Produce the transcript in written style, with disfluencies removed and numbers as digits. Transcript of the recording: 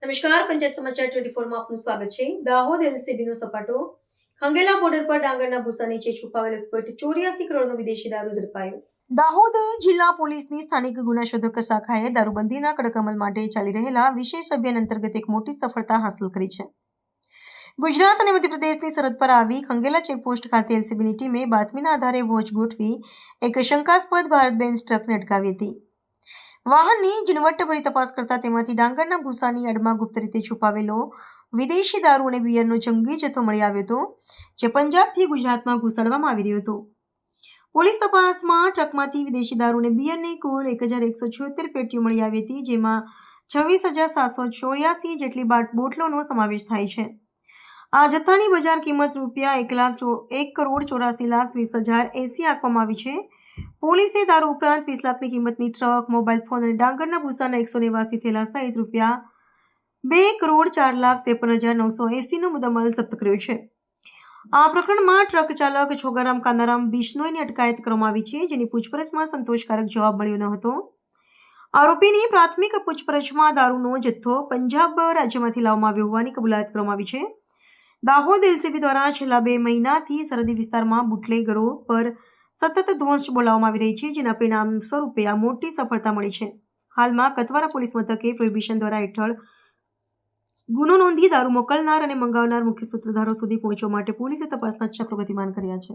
નમસ્કાર, પંચાયત સમાચાર 24 માં આપનું સ્વાગત છે. દાહોદ એલસીબીનો સપાટો. ખંગેલા બોર્ડર પર ડાંગરના ભૂસા નીચે છુપાવેલો 84 કરોડનો વિદેશી દારૂ ઝડપાયો. દાહોદ જિલ્લા પોલીસની સ્થાનિક ગુનાશોધક શાખાએ દારૂબંધીના કડક અમલ માટે ચાલી રહેલા વિશેષ અભિયાન અંતર્ગત એક મોટી સફળતા હાંસલ કરી છે. ગુજરાત અને મધ્યપ્રદેશની સરહદ પર આવી ખંગેલા ચેકપોસ્ટ ખાતે એલસીબીની ટીમે બાતમીના આધારે વોચ ગોઠવી એક શંકાસ્પદ ભારત બેન્ઝ ટ્રકને અટકાવી હતી. વાહનની ઝીણવટભરી તપાસ કરતા તેમાંથી ડાંગરના ભૂસાની અડમાં ગુપ્ત રીતે છુપાવેલો વિદેશી દારૂ અને બિયરનો જંગી જથ્થો મળી આવ્યો હતો, જે પંજાબથી ગુજરાતમાં ઘુસાડવામાં આવી રહ્યો હતો. પોલીસ તપાસમાં ટ્રકમાંથી વિદેશી દારૂ અને બિયરની કુલ 1176 પેટીઓ મળી આવી હતી, જેમાં 26,784 જેટલી બોટલોનો સમાવેશ થાય છે. આ જથ્થાની બજાર કિંમત રૂપિયા 1,84,30,80 આંકવામાં આવી છે. પોલીસે દારૂ ઉપરાંત 20 લાખની કિંમતની ટ્રક, મોબાઈલ ફોન અને ડાંગરના ભૂસાના 189 થેલા સહિત રૂપિયા 2,04,53,980નો મુદ્દામાલ જપ્ત કર્યો છે. આ પ્રકરણમાં ટ્રક ચાલક છોગારામ કાનારામ બિશ્નોઈની અટકાયત કરવામાં આવી છે, જેની પૂછપરછમાં સંતોષકારક જવાબ મળ્યો ન હતો. આરોપીની પ્રાથમિક પૂછપરછમાં દારૂનો જથ્થો પંજાબ રાજ્યમાંથી લાવવામાં આવ્યો હોવાની કબૂલાત કરવામાં આવી છે. દાહોદ એલસીબી દ્વારા છેલ્લા 2 મહિનાથી સરહદી વિસ્તારમાં બુટલેગરો પર સતત ધોંસ બોલાવવામાં આવી રહી છે, જેના પરિણામ સ્વરૂપે આ મોટી સફળતા મળી છે. હાલમાં કતવારા પોલીસ મથકે પ્રોહિબિશન દ્વારા હેઠળ ગુનો નોંધી દારૂ મોકલનાર અને મંગાવનાર મુખ્ય સૂત્રધારો સુધી પહોંચવા માટે પોલીસે તપાસના ચક્રો ગતિમાન કર્યા છે.